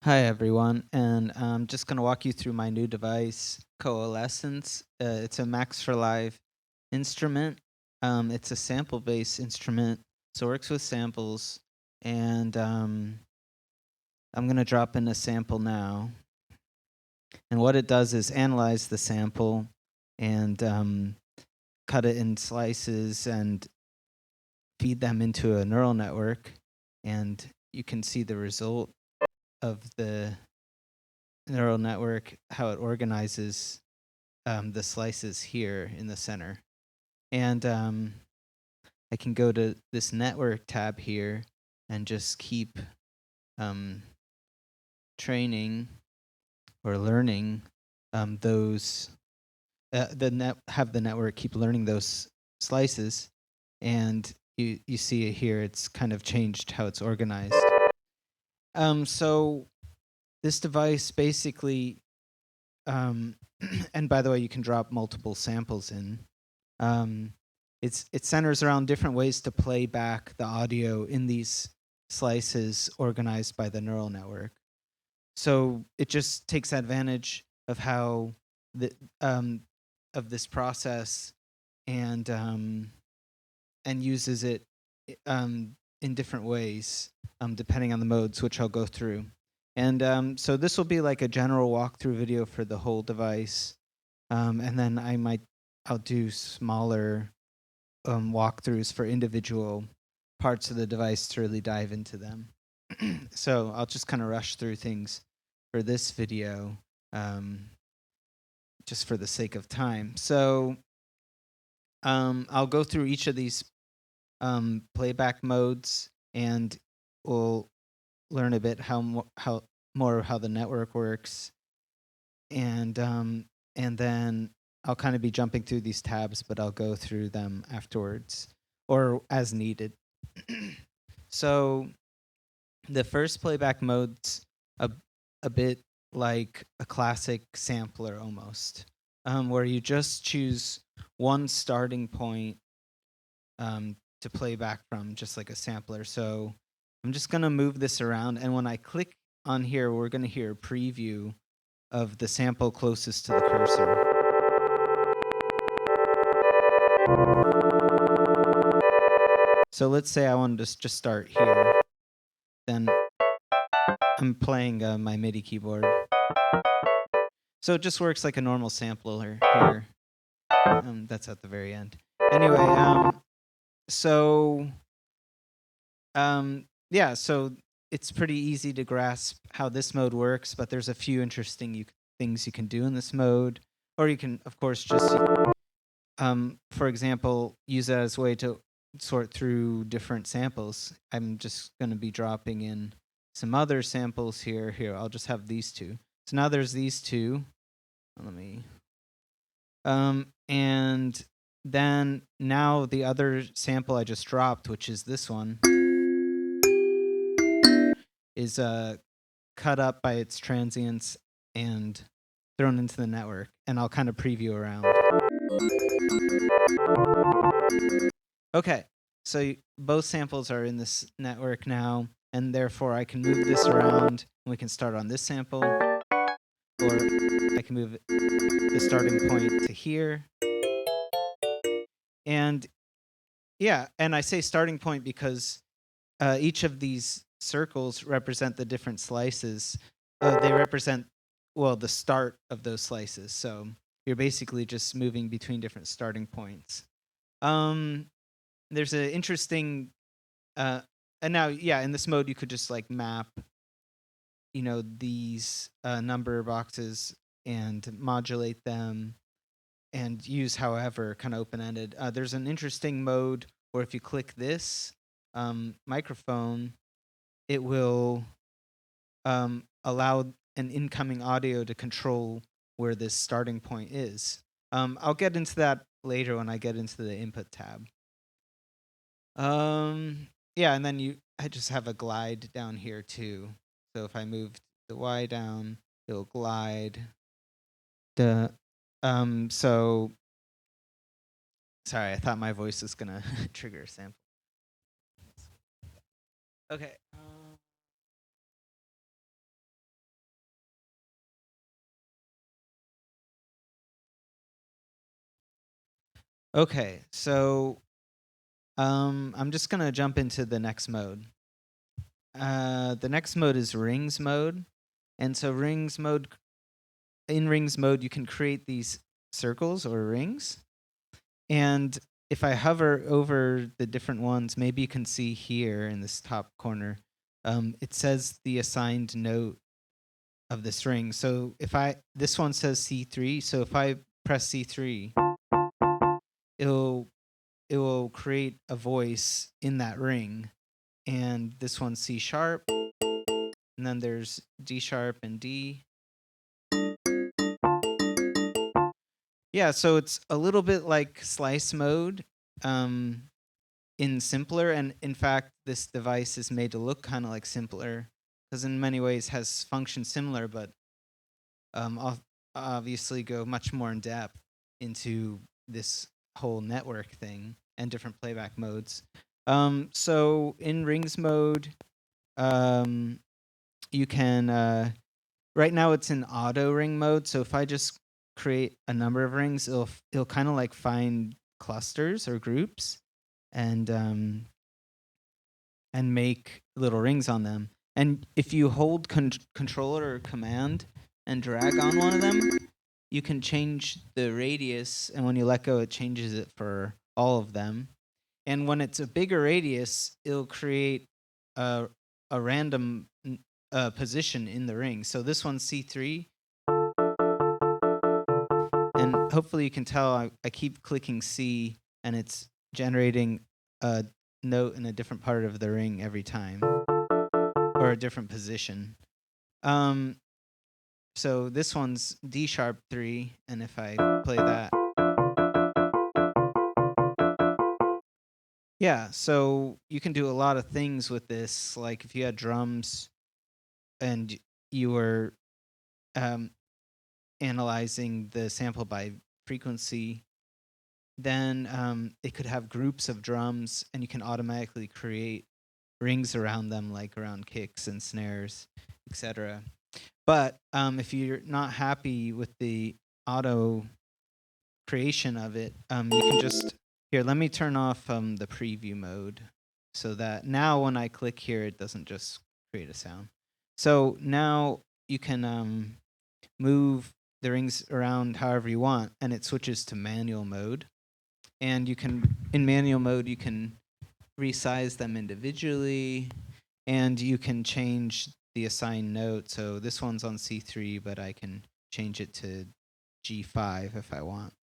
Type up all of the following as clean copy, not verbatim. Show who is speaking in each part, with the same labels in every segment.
Speaker 1: Hi everyone, and I'm just going to walk you through my new device, Coalescence. It's a Max for Live instrument. It's a sample-based instrument, so it works with samples. And I'm going to drop in a sample now. And what it does is analyze the sample and cut it in slices and feed them into a neural network. And you can see the result of the neural network, how it organizes the slices here in the center. And I can go to this network tab here and just keep training or learning those, have the network keep learning those slices. And you see it here, it's kind of changed how it's organized. So this device basically, and by the way, you can drop multiple samples in. It centers around different ways to play back the audio in these slices organized by the neural network. So it just takes advantage of how the of this process and uses it in different ways depending on the modes, which I'll go through. And so this will be like a general walkthrough video for the whole device, and then I'll do smaller walkthroughs for individual parts of the device to really dive into them. So I'll just kind of rush through things for this video, just for the sake of time. So I'll go through each of these playback modes, and we'll learn a bit how the network works, and then I'll kind of be jumping through these tabs, but I'll go through them afterwards or as needed. So the first playback mode's a bit like a classic sampler almost, where you just choose one starting point to play back from, just like a sampler. So I'm just going to move this around, and when I click on here, we're going to hear a preview of the sample closest to the cursor. So let's say I wanted to just start here. Then I'm playing my MIDI keyboard. So it just works like a normal sampler here. That's at the very end. Anyway, so yeah, so it's pretty easy to grasp how this mode works, but there's a few interesting things you can do in this mode, or you can, of course, just for example, use it as a way to sort through different samples. I'm just going to be dropping in some other samples here. Here, I'll just have these two. So now there's these two. Let me. And then now the other sample I just dropped, which is this one, is cut up by its transients and thrown into the network. And I'll kind of preview around. Okay, so both samples are in this network now, and therefore I can move this around, and we can start on this sample, or I can move the starting point to here. And yeah, and I say starting point because each of these circles represent the different slices. They represent, well, the start of those slices. So you're basically just moving between different starting points. There's an interesting, and now, yeah, in this mode, you could just like map, these number boxes and modulate them and use however, kind of open-ended. There's an interesting mode where if you click this microphone, it will allow an incoming audio to control where this starting point is. I'll get into that later when I get into the input tab. Yeah, and then I just have a glide down here too. So if I move the Y down, it'll glide. So sorry, I thought my voice was gonna trigger a sample. Okay. Okay, so I'm just gonna jump into the next mode. The next mode is rings mode, and so in rings mode you can create these circles or rings, and if I hover over the different ones, maybe you can see here in this top corner, it says the assigned note of this ring. So this one says C3, so if I press C3, it'll it will create a voice in that ring. And this one's C sharp, and then there's D sharp and D. Yeah, so it's a little bit like slice mode, um, in simpler. And in fact, this device is made to look kind of like simpler because in many ways has functions similar, but I'll obviously go much more in depth into this whole network thing and different playback modes. So in rings mode, um, you can right now it's in auto ring mode. So if I just create a number of rings, it'll kind of like find clusters or groups and make little rings on them. And if you hold controller or command and drag on one of them, you can change the radius, and when you let go, it changes it for all of them. And when it's a bigger radius, it'll create a, a random position in the ring. So this one's C3, and hopefully you can tell I keep clicking C, and it's generating a note in a different part of the ring every time, or a different position. Um, so this one's D sharp 3, and if I play that, yeah, so you can do a lot of things with this. Like if you had drums and you were um, analyzing the sample by frequency, then it could have groups of drums, and you can automatically create rings around them, like around kicks and snares, etc. But if you're not happy with the auto creation of it, you can just here. Let me turn off the preview mode so that now when I click here, it doesn't just create a sound. So now you can move the rings around however you want, and it switches to manual mode. And you can, in manual mode, you can resize them individually, and you can change the assigned note. So this one's on C3, but I can change it to G5 if I want.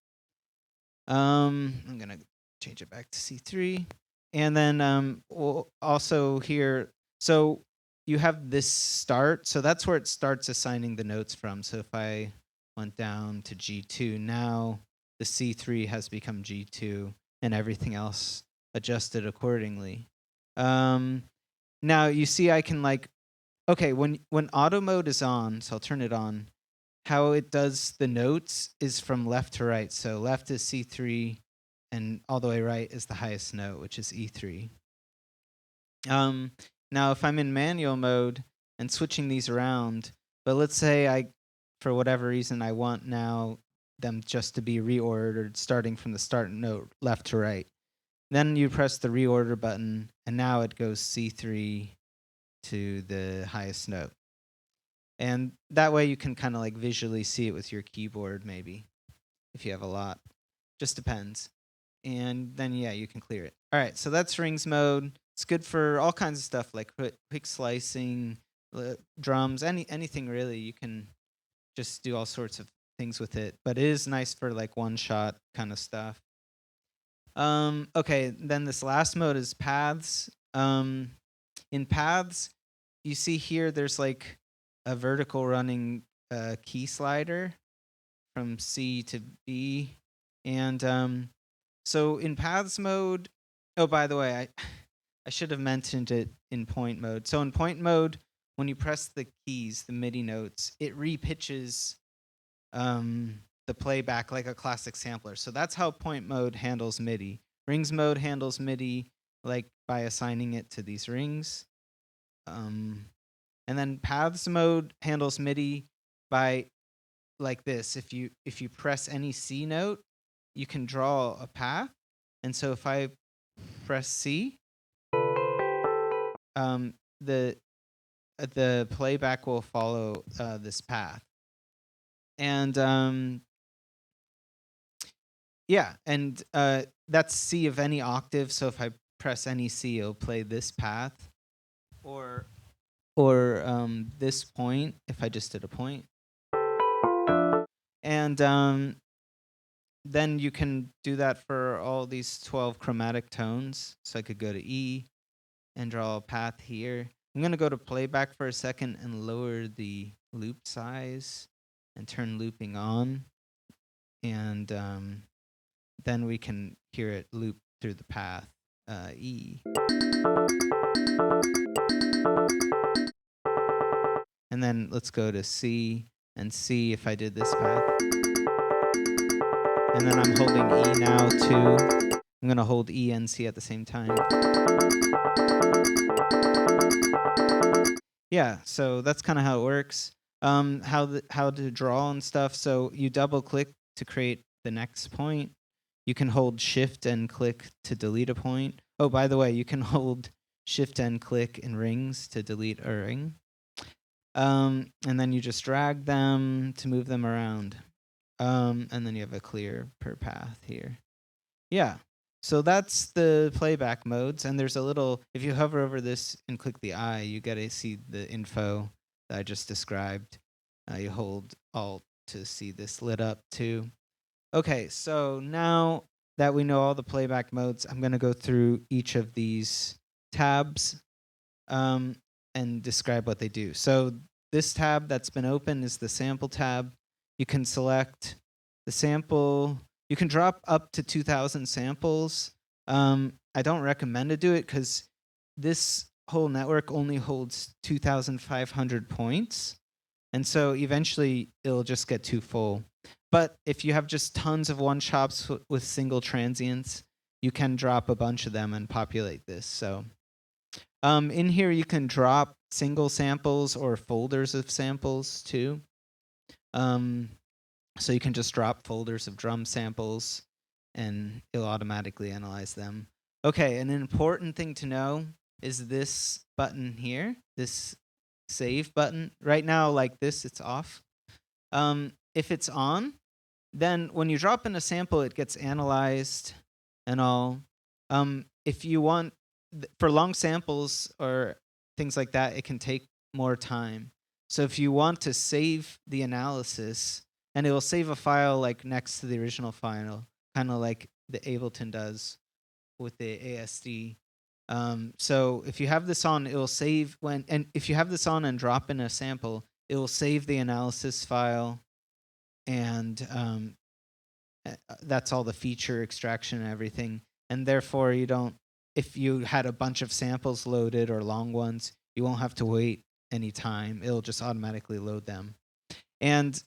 Speaker 1: I'm gonna change it back to C3, and then we'll also here. So you have this start, so that's where it starts assigning the notes from. So if I went down to G2, now the C3 has become G2, and everything else adjusted accordingly. Now you see I can like, okay, when auto mode is on, so I'll turn it on. How it does the notes is from left to right. So left is C3, and all the way right is the highest note, which is E3. Um, Now, if I'm in manual mode and switching these around, but let's say for whatever reason, I want now them just to be reordered, starting from the start note left to right. Then you press the reorder button, and now it goes C3 to the highest note. And that way you can kind of like visually see it with your keyboard, maybe, if you have a lot. Just depends. And then, yeah, you can clear it. All right, so that's rings mode. It's good for all kinds of stuff like quick slicing, drums, anything really. You can just do all sorts of things with it. But it is nice for like one shot kind of stuff. Okay, then this last mode is paths. In paths, you see here there's like a vertical running key slider from C to B. And so in paths mode, oh, by the way, I should have mentioned it in point mode. So in point mode, when you press the keys, the MIDI notes, it repitches the playback like a classic sampler. So that's how point mode handles MIDI. Rings mode handles MIDI like by assigning it to these rings. And then paths mode handles MIDI by like this. If you press any C note, you can draw a path. And so if I press C, the playback will follow this path. And yeah, and that's C of any octave. So if I press any C, it'll play this path, or this point if I just did a point. And then you can do that for all these 12 chromatic tones. So I could go to E and draw a path here. I'm going to go to playback for a second and lower the loop size and turn looping on. And then we can hear it loop through the path E. And then let's go to C and see if I did this path. And then I'm holding E now too. I'm going to hold E and C at the same time. Yeah, so that's kind of how it works. How to draw and stuff. So you double click to create the next point. You can hold shift and click to delete a point. Oh, by the way, you can hold shift and click in rings to delete a ring. And then you just drag them to move them around. And then you have a clear per path here. Yeah. So that's the playback modes. And there's a little, if you hover over this and click the eye, you get to see the info that I just described. You hold Alt to see this lit up too. Okay, so now that we know all the playback modes, I'm going to go through each of these tabs and describe what they do. So this tab that's been open is the sample tab. You can select the sample. You can drop up to 2,000 samples. I don't recommend to do it because this whole network only holds 2,500 points. And so eventually it'll just get too full. But if you have just tons of one-shots with single transients, you can drop a bunch of them and populate this. So in here you can drop single samples or folders of samples too. So you can just drop folders of drum samples and it'll automatically analyze them. Okay, an important thing to know is this button here, this save button. Right now, like this, it's off. If it's on, then when you drop in a sample, it gets analyzed and all. If you want, for long samples or things like that, it can take more time. So if you want to save the analysis, and it will save a file like next to the original file, kind of like the Ableton does with the ASD. So if you have this on, it will save and if you have this on and drop in a sample, it will save the analysis file, and that's all the feature extraction and everything. And therefore, you don't, if you had a bunch of samples loaded or long ones, you won't have to wait any time. It'll just automatically load them. And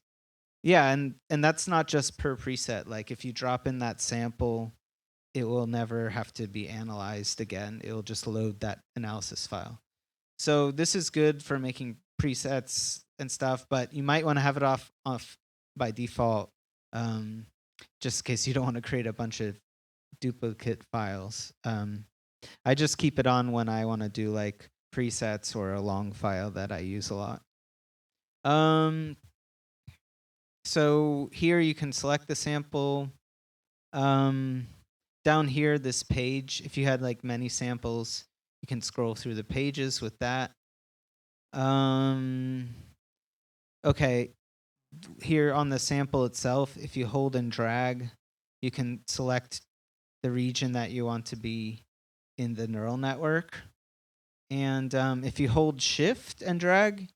Speaker 1: yeah, and that's not just per preset. Like if you drop in that sample, it will never have to be analyzed again. It'll just load that analysis file. So this is good for making presets and stuff, but you might want to have it off by default, just in case you don't want to create a bunch of duplicate files. I just keep it on when I want to do like presets or a long file that I use a lot. So here you can select the sample. Down here, this page, if you had like many samples, you can scroll through the pages with that. Okay, here on the sample itself, if you hold and drag, you can select the region that you want to be in the neural network. And if you hold shift and drag,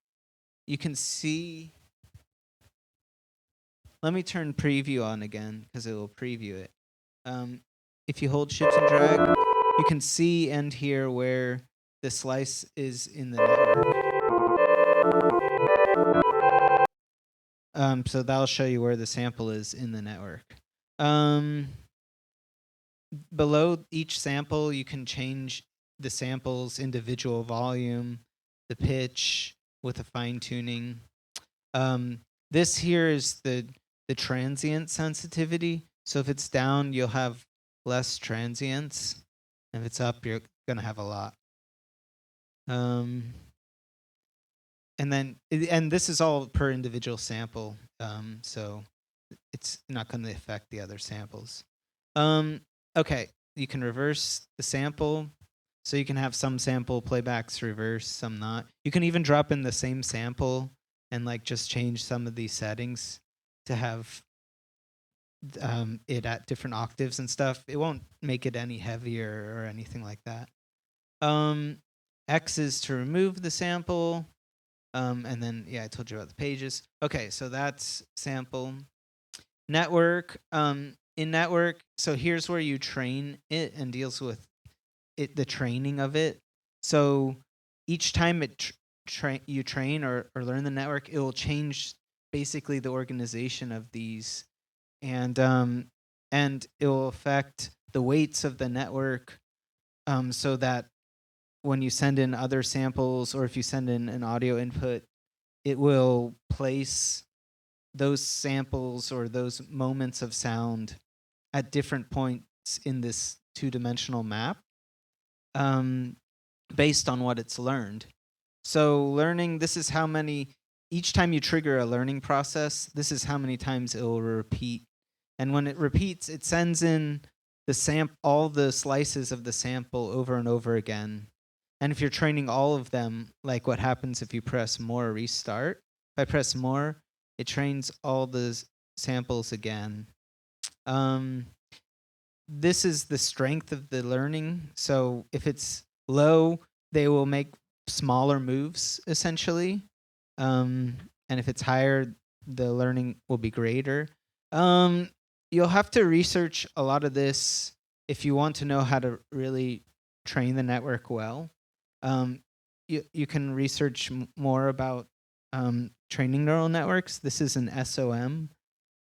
Speaker 1: you can see. Let me turn preview on again because it will preview it. If you hold shift and drag, you can see and hear where the slice is in the network. So that'll show you where the sample is in the network. Below each sample, you can change the sample's individual volume, the pitch with a fine tuning. This here is the transient sensitivity. So if it's down, you'll have less transients. If it's up, you're gonna have a lot. And this is all per individual sample, so it's not going to affect the other samples. Okay, you can reverse the sample, so you can have some sample playbacks reverse, some not. You can even drop in the same sample and like just change some of these settings to have it at different octaves and stuff. It won't make it any heavier or anything like that. X is to remove the sample. And then, yeah, I told you about the pages. Okay, so that's sample. Network. In network, so here's where you train it and deals with it, the training of it. So each time you train or learn the network, it will change basically the organization of these, and it will affect the weights of the network, so that when you send in other samples or if you send in an audio input, it will place those samples or those moments of sound at different points in this two-dimensional map, based on what it's learned. So learning, this is how many, each time you trigger a learning process, this is how many times it will repeat. And when it repeats, it sends in all the slices of the sample over and over again. And if you're training all of them, like what happens if you press more restart, if I press more, it trains all the samples again. This is the strength of the learning. So if it's low, they will make smaller moves, essentially. And if it's higher, the learning will be greater. You'll have to research a lot of this if you want to know how to really train the network well. You can research more about training neural networks. This is an SOM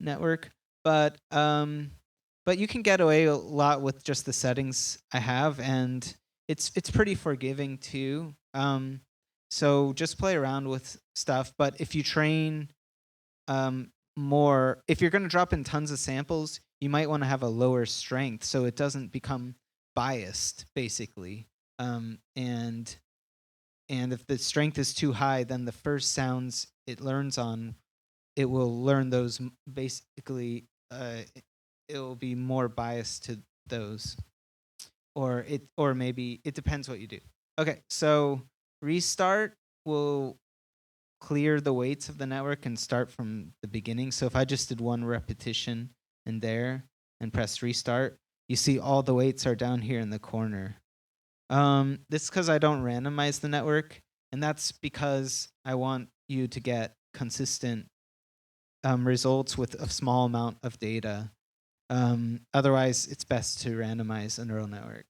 Speaker 1: network, but you can get away a lot with just the settings I have, and it's pretty forgiving too. So just play around with stuff. But if you train more, if you're going to drop in tons of samples, you might want to have a lower strength so it doesn't become biased, basically. And if the strength is too high, then the first sounds it learns on, it will learn those basically. It will be more biased to those, or maybe it depends what you do. Okay, so restart will clear the weights of the network and start from the beginning. So if I just did one repetition in there and press restart, you see all the weights are down here in the corner. This is because I don't randomize the network, and that's because I want you to get consistent results with a small amount of data. Otherwise, it's best to randomize a neural network.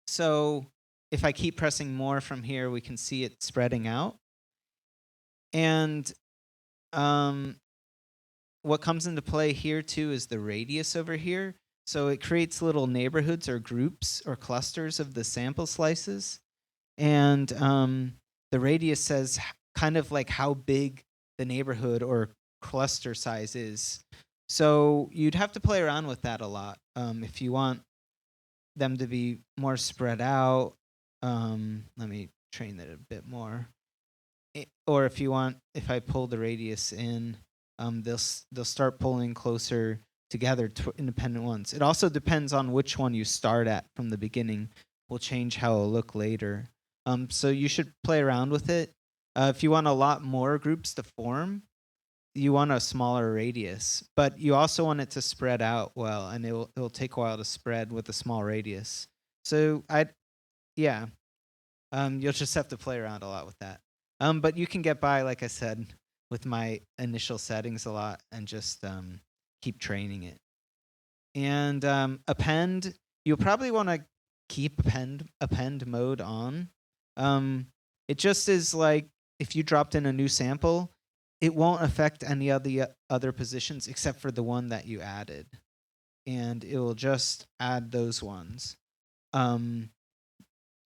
Speaker 1: So if I keep pressing more from here, we can see it spreading out. And what comes into play here too is the radius over here. So it creates little neighborhoods or groups or clusters of the sample slices. And the radius says kind of like how big the neighborhood or cluster size is. So you'd have to play around with that a lot if you want them to be more spread out. Let me train that a bit more. Or if I pull the radius in, they'll start pulling closer together to independent ones. It also depends on which one you start at from the beginning. Will change how it'll look later. So you should play around with it. If you want a lot more groups to form, you want a smaller radius, but you also want it to spread out well, and it'll take a while to spread with a small radius. So you'll just have to play around a lot with that. But you can get by, like I said, with my initial settings a lot and just keep training it. And append, you'll probably want to keep append mode on. It just is like if you dropped in a new sample, it won't affect any of the other positions except for the one that you added. And it will just add those ones. And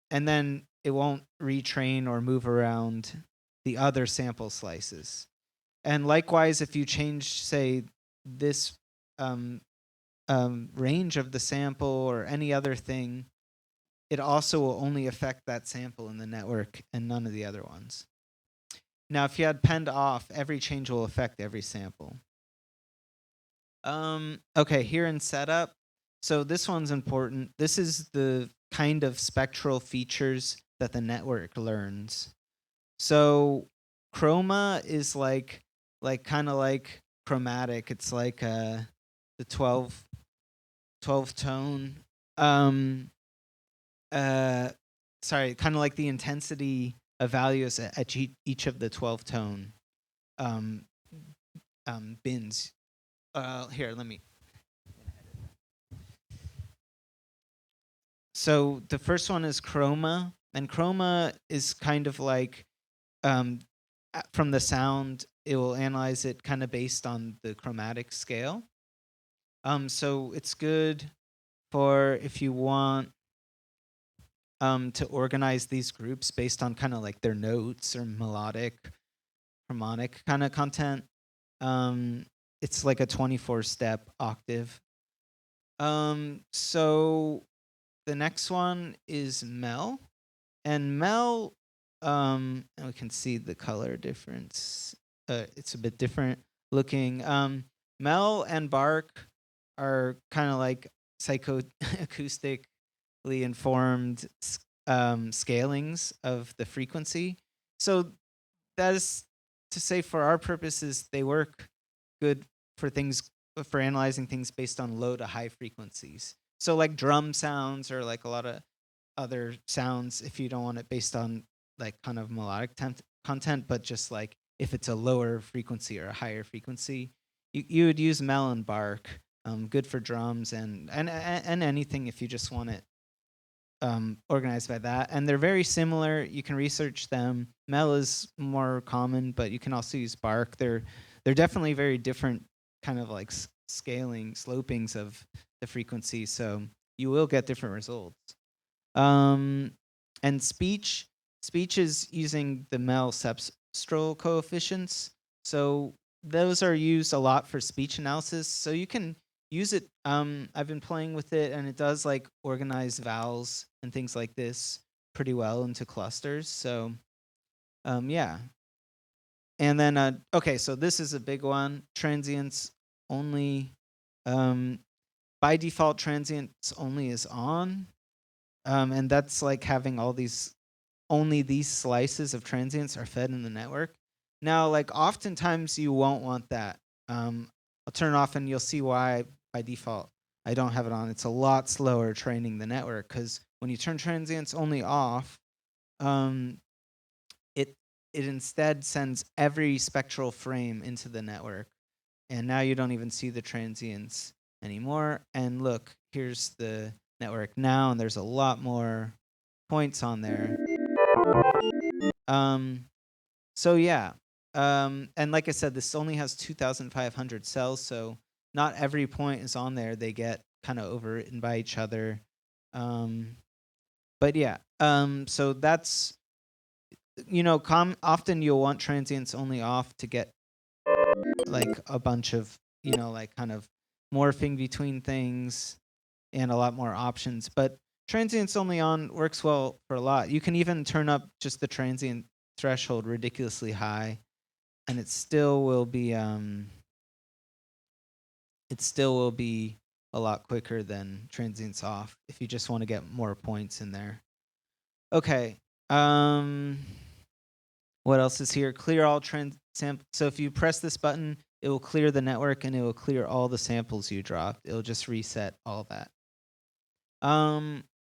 Speaker 1: then it won't retrain or move around the other sample slices. And likewise, if you change, say, this um, range of the sample or any other thing, it also will only affect that sample in the network and none of the other ones. Now, if you had penned off, every change will affect every sample. Okay, here in setup, so this one's important. This is the kind of spectral features that the network learns. So chroma is like kind of like chromatic. It's like the 12 tone. Um, sorry, kind of like the intensity of values at each of the 12 tone um, bins. Here, let me. So the first one is chroma, and chroma is kind of like um, from the sound, it will analyze it kind of based on the chromatic scale. So it's good for if you want to organize these groups based on kind of like their notes or melodic, harmonic kind of content. It's like a 24-step octave. So the next one is Mel. And Mel, and we can see the color difference. It's a bit different looking. Mel and Bark are kind of like psychoacoustically informed scalings of the frequency. So that is to say, for our purposes, they work good for things for analyzing things based on low to high frequencies. So like drum sounds or like a lot of other sounds if you don't want it based on like kind of melodic content, but just like if it's a lower frequency or a higher frequency, you would use Mel and Bark. Good for drums and anything if you just want it organized by that. And they're very similar. You can research them. Mel is more common, but you can also use Bark. They're definitely very different kind of like scaling slopings of the frequency, so you will get different results. And speech is using the Mel cepstral coefficients. So those are used a lot for speech analysis. So you can use it. I've been playing with it, and it does like organize vowels and things like this pretty well into clusters. So yeah. And then okay, so this is a big one. Transients only. By default, transients only is on. And that's like having all these, only these slices of transients are fed in the network. Now, like oftentimes you won't want that. I'll turn it off and you'll see why by default I don't have it on. It's a lot slower training the network because when you turn transients only off, um, it instead sends every spectral frame into the network. And now you don't even see the transients anymore. And look, here's the network now, and there's a lot more points on there. So yeah, and like I said, this only has 2,500 cells, so not every point is on there. They get kind of overwritten by each other. But yeah, so that's, you know, often you'll want transients only off to get like a bunch of, you know, like kind of morphing between things and a lot more options. But transients only on works well for a lot. You can even turn up just the transient threshold ridiculously high, and it still will be a lot quicker than transients off if you just want to get more points in there. Okay. What else is here? Clear all samples. So if you press this button, it will clear the network and it will clear all the samples you dropped. It'll just reset all that.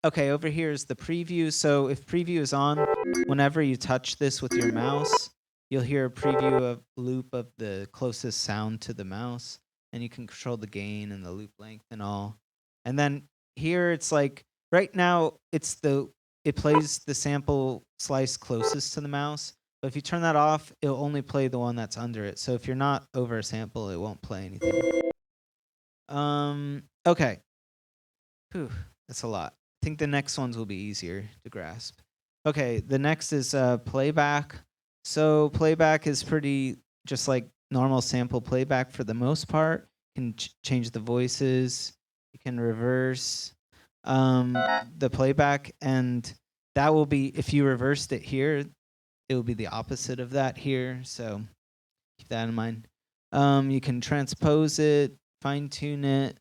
Speaker 1: Okay, over here is the preview. So if preview is on, whenever you touch this with your mouse, you'll hear a preview of loop of the closest sound to the mouse, and you can control the gain and the loop length and all. And then here it's like right now it plays the sample slice closest to the mouse. But if you turn that off, it'll only play the one that's under it. So if you're not over a sample, it won't play anything. Okay. Whew, that's a lot. I think the next ones will be easier to grasp. Okay, the next is playback. So playback is pretty just like normal sample playback for the most part. You can change the voices. You can reverse the playback, and that will be, if you reversed it here, it will be the opposite of that here. So keep that in mind. You can transpose it, fine tune it.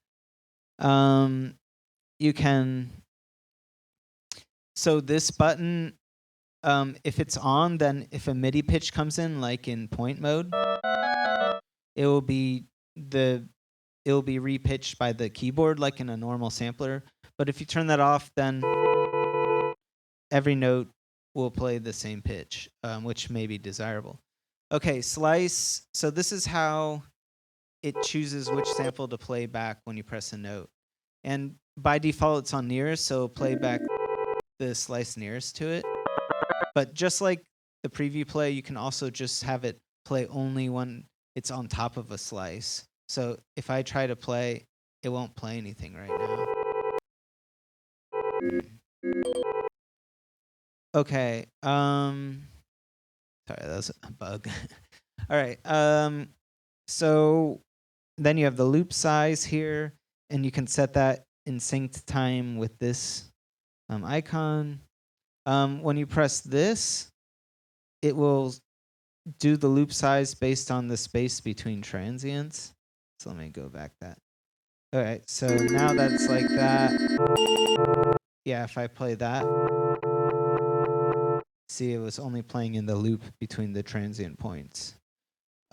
Speaker 1: You can. So this button, if it's on, then if a MIDI pitch comes in, like in point mode, it will be repitched by the keyboard like in a normal sampler. But if you turn that off, then every note will play the same pitch, which may be desirable. Okay, slice. So this is how it chooses which sample to play back when you press a note. And by default, it's on nearest, so play back the slice nearest to it. But just like the preview play, you can also just have it play only when it's on top of a slice. So if I try to play, it won't play anything right now. Okay. Sorry, that was a bug. All right. So then you have the loop size here, and you can set that in synced time with this icon. When you press this, it will do the loop size based on the space between transients. So let me go back that. All right, so now that's like that. Yeah, if I play that, see, it was only playing in the loop between the transient points.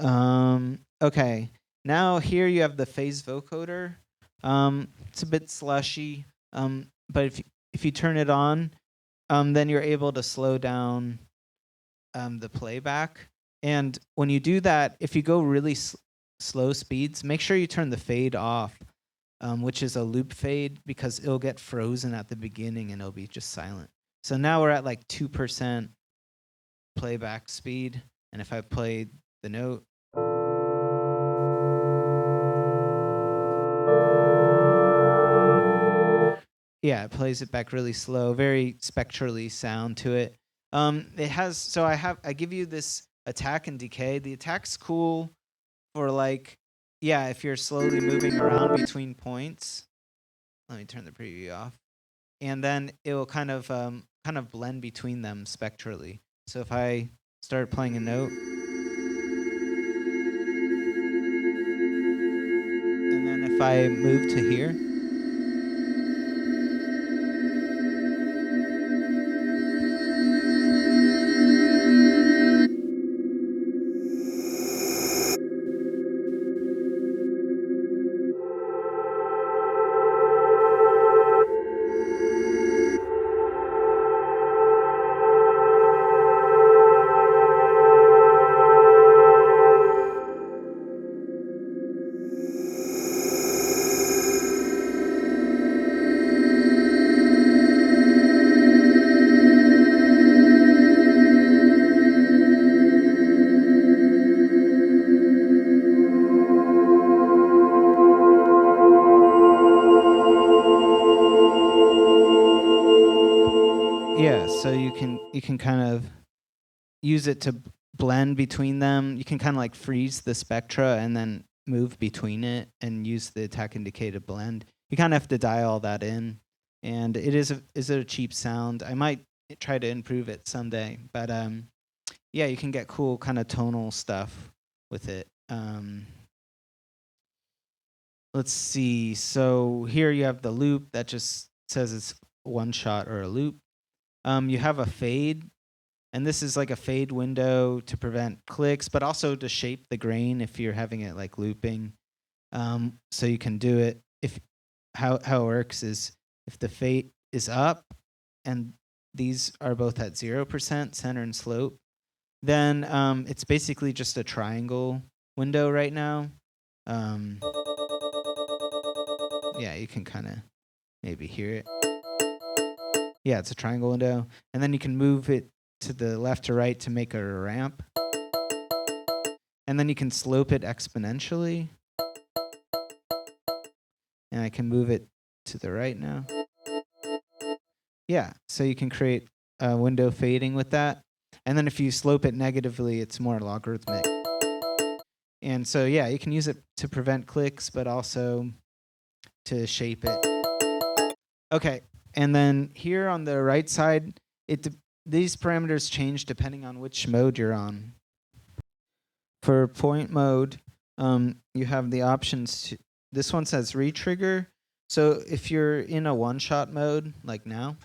Speaker 1: Okay, now here you have the phase vocoder. It's a bit slushy, but if you turn it on, then you're able to slow down the playback. And when you do that, if you go really slow speeds, make sure you turn the fade off, which is a loop fade, because it'll get frozen at the beginning and it'll be just silent. So now we're at like 2% playback speed. And if I played the note, yeah, it plays it back really slow, very spectrally sound to it. It has, so I give you this attack and decay. The attack's cool for like, yeah, if you're slowly moving around between points. Let me turn the preview off. And then it will kind of blend between them spectrally. So if I start playing a note, and then if I move to here, yeah, so you can kind of use it to blend between them. You can kind of like freeze the spectra and then move between it and use the attack and decay to blend. You kind of have to dial all that in, and it is a cheap sound. I might try to improve it someday, but yeah, you can get cool kind of tonal stuff with it. Let's see. So here you have the loop that just says it's one shot or a loop. You have a fade, and this is like a fade window to prevent clicks, but also to shape the grain if you're having it like looping. So you can do it if how it works is if the fade is up and these are both at 0% center and slope, then it's basically just a triangle window right now. Yeah, you can kind of maybe hear it. Yeah, it's a triangle window. And then you can move it to the left to right to make a ramp. And then you can slope it exponentially. And I can move it to the right now. Yeah, so you can create a window fading with that. And then if you slope it negatively, it's more logarithmic. And so, yeah, you can use it to prevent clicks, but also to shape it. Okay, and then here on the right side, these parameters change depending on which mode you're on. For point mode, you have the options. This one says retrigger. So if you're in a one-shot mode, like now,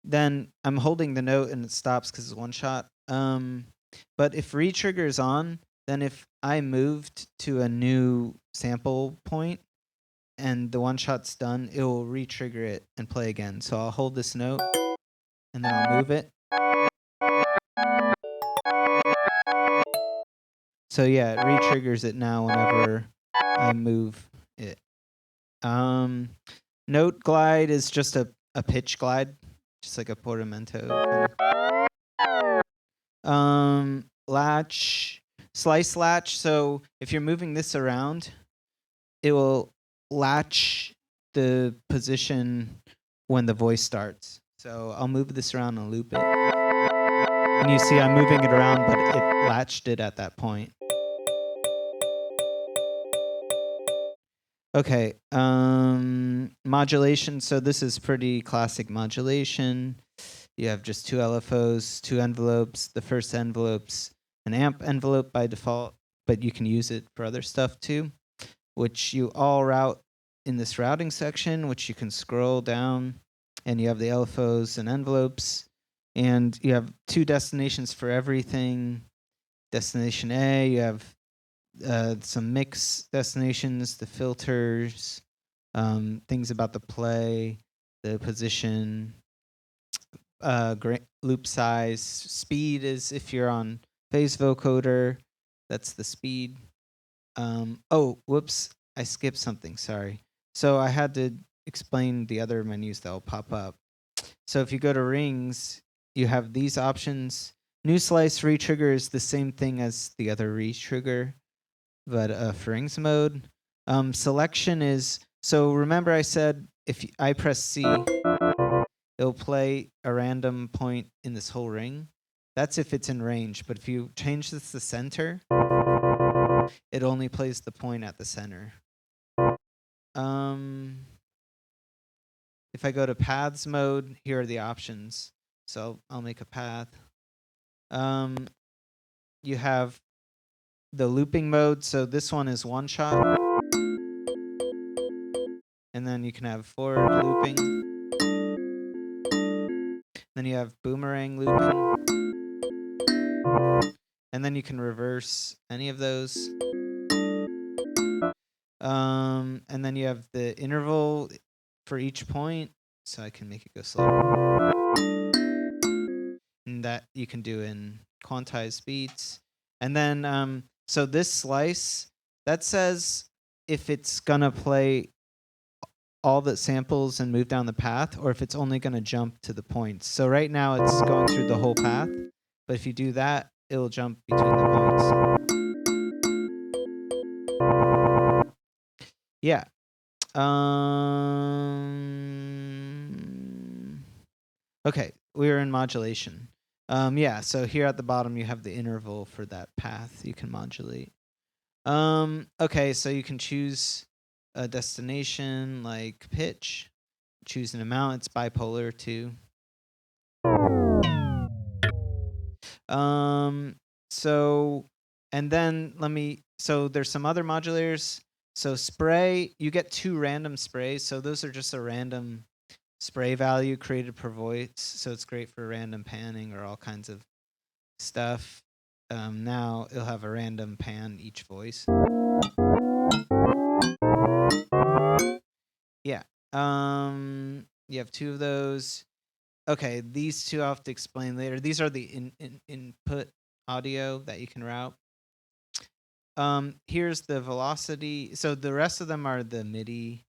Speaker 1: then I'm holding the note and it stops because it's one shot. But if retrigger is on, then if I moved to a new sample point and the one shot's done, it will retrigger it and play again. So I'll hold this note and then I'll move it. So yeah, it retriggers it now whenever I move it. Note glide is just a pitch glide, just like a portamento. Latch, slice latch. So if you're moving this around, it will latch the position when the voice starts. So I'll move this around and loop it. And you see I'm moving it around, but it latched it at that point. Okay, modulation. So this is pretty classic modulation. You have just two LFOs, two envelopes. The first envelope's an amp envelope by default, but you can use it for other stuff too, which you all route in this routing section, which you can scroll down, and you have the LFOs and envelopes, and you have two destinations for everything. Destination A, you have some mix destinations, the filters, things about the play, the position, loop size. Speed is if you're on phase vocoder, that's the speed. Oh, whoops, I skipped something, sorry. So I had to explain the other menus that will pop up. So if you go to rings, you have these options. New slice retrigger is the same thing as the other retrigger, but for rings mode. Selection is, so remember I said if I press C, it'll play a random point in this whole ring. That's if it's in range, but if you change this to center, it only plays the point at the center. If I go to paths mode, here are the options. So I'll make a path. You have the looping mode. So this one is one shot. And then you can have forward looping. Then you have boomerang looping. And then you can reverse any of those. And then you have the interval for each point. So I can make it go slower. And that you can do in quantized beats. And then, so this slice, that says if it's going to play all the samples and move down the path, or if it's only going to jump to the points. So right now it's going through the whole path, but if you do that, it'll jump between the points. Yeah. Okay, we're in modulation. Yeah, so here at the bottom you have the interval for that path you can modulate. Okay, so you can choose a destination like pitch, choose an amount, it's bipolar too. So, and then so there's some other modulators. So spray, you get two random sprays. So those are just a random spray value created per voice. So it's great for random panning or all kinds of stuff. Now it'll have a random pan each voice. Yeah. You have two of those. Okay, these two I'll have to explain later. These are the input audio that you can route. Here's the velocity. So the rest of them are the MIDI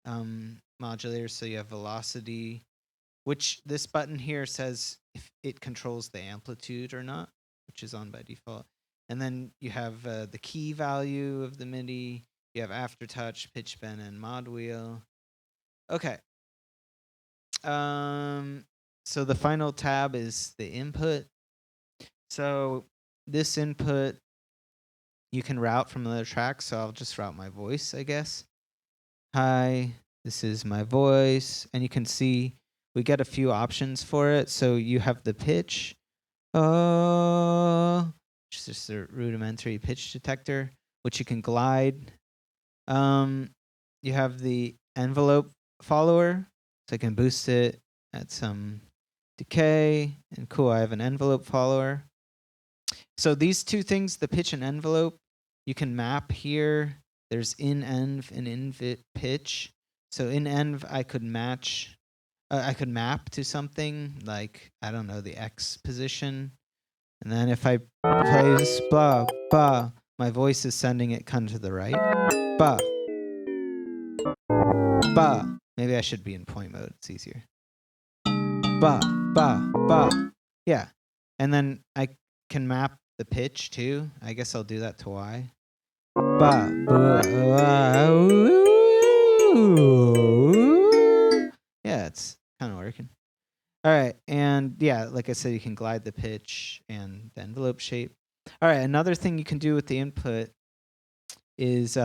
Speaker 1: modulators. So you have velocity, which this button here says if it controls the amplitude or not, which is on by default. And then you have the key value of the MIDI. You have aftertouch, pitch bend, and mod wheel. Okay. So the final tab is the input. So this input you can route from another track. So I'll just route my voice, I guess. Hi, this is my voice. And you can see we get a few options for it. So you have the pitch, which is just a rudimentary pitch detector, which you can glide. You have the envelope follower, so I can boost it at some decay. And cool, I have an envelope follower. So these two things, the pitch and envelope, you can map here. There's in env and in pitch. So in env, I could match. I could map to something like, I don't know, the X position. And then if I play this ba ba, my voice is sending it kind of to the right. Ba ba. Maybe I should be in point mode. It's easier. Ba ba ba. Yeah. And then I can map the pitch too. I guess I'll do that to Y. Ba ba. Yeah, it's kind of working. All right, and yeah, like I said, you can glide the pitch and the envelope shape. All right, another thing you can do with the input is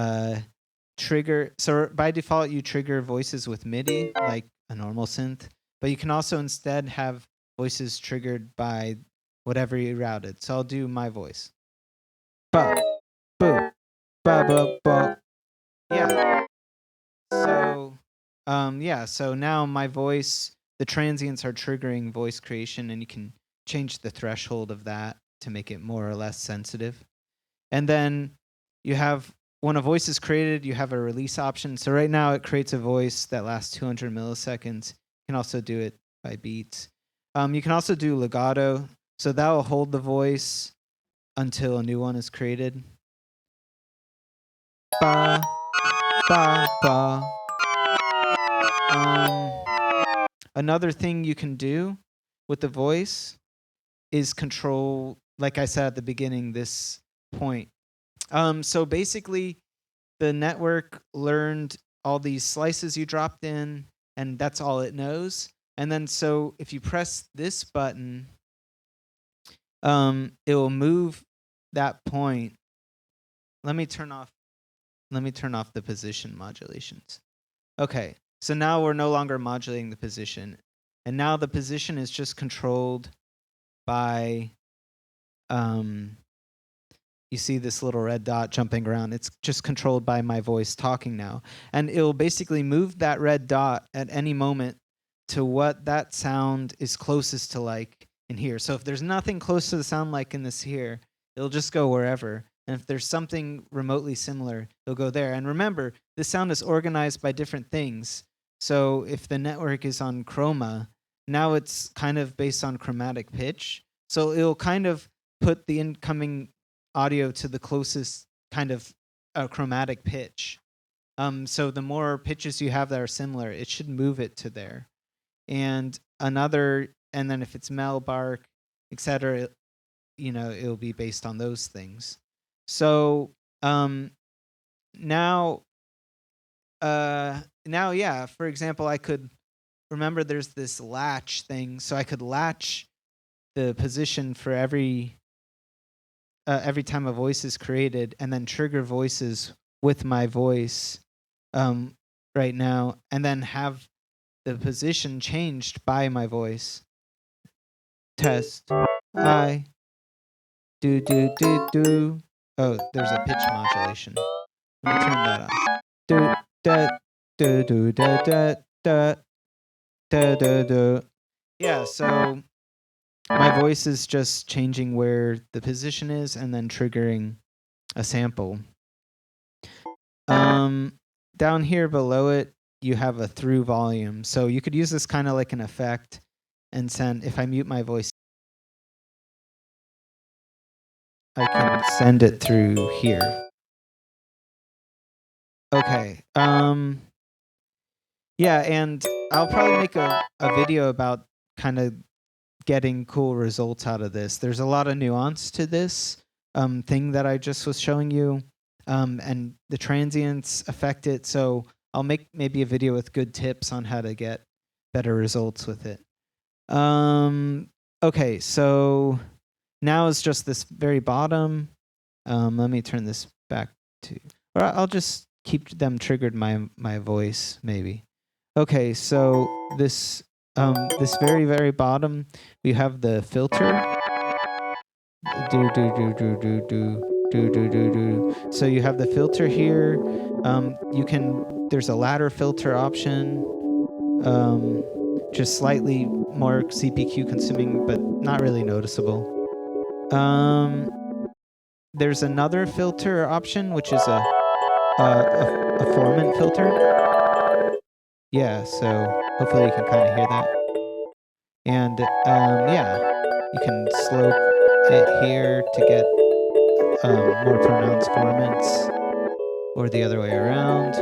Speaker 1: trigger. So by default, you trigger voices with MIDI, like a normal synth, but you can also instead have voices triggered by whatever you routed. So I'll do my voice. Ba, boo, ba, ba, ba. Yeah. So, so now my voice, the transients are triggering voice creation, and you can change the threshold of that to make it more or less sensitive. And then you have, when a voice is created, you have a release option. So right now it creates a voice that lasts 200 milliseconds. You can also do it by beats. You can also do legato. So that will hold the voice until a new one is created. Ba, ba, ba. Another thing you can do with the voice is control, like I said at the beginning, this point. So basically, the network learned all these slices you dropped in, and that's all it knows. And then so if you press this button, it will move that point. Let me turn off the position modulations. Okay, so now we're no longer modulating the position. And now the position is just controlled by, you see this little red dot jumping around. It's just controlled by my voice talking now. And it'll basically move that red dot at any moment to what that sound is closest to, like in here. So if there's nothing close to the sound like in this here, it'll just go wherever. And if there's something remotely similar, it'll go there. And remember, this sound is organized by different things. So if the network is on chroma, now it's kind of based on chromatic pitch. So it'll kind of put the incoming audio to the closest kind of chromatic pitch. So the more pitches you have that are similar, it should move it to there. And then if it's Mel, Bark, etc., it'll be based on those things. So now, yeah, for example, I could remember there's this latch thing, so I could latch the position for every time a voice is created, and then trigger voices with my voice right now, and then have the position changed by my voice. Test. I do do do do. Oh, there's a pitch modulation. Let me turn that off. Do da do do da da da da da da. Yeah, so my voice is just changing where the position is and then triggering a sample. Down here below it, you have a through volume. So you could use this kind of like an effect and send, if I mute my voice, I can send it through here. Okay. Yeah, and I'll probably make a video about kind of getting cool results out of this. There's a lot of nuance to this thing that I just was showing you, and the transients affect it. So I'll make maybe a video with good tips on how to get better results with it. Okay, so now is just this very bottom. Let me turn this back to, or I'll just keep them triggered my voice maybe. Okay, so this very bottom, we have the filter. Do do do do do do do do do do. So you have the filter here. There's a ladder filter option. Just slightly more CPQ consuming, but not really noticeable. There's another filter option, which is a formant filter. Yeah, so hopefully you can kind of hear that. And yeah, you can slope it here to get more pronounced formants, or the other way around.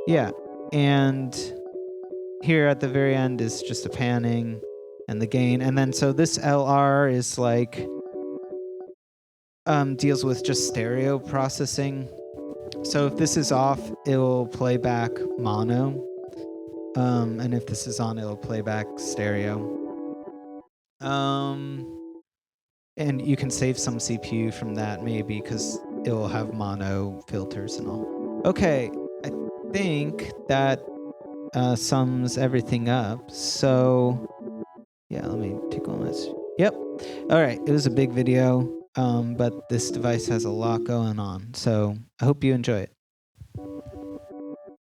Speaker 1: Yeah, and here at the very end is just a panning and the gain. And then so this LR is like deals with just stereo processing. So if this is off, it will play back mono. And if this is on, it'll play back stereo. And you can save some CPU from that maybe, because it will have mono filters and all. Okay, I think that sums everything up. So yeah, let me take one last. Yep. All right, it was a big video, but this device has a lot going on. So I hope you enjoy it.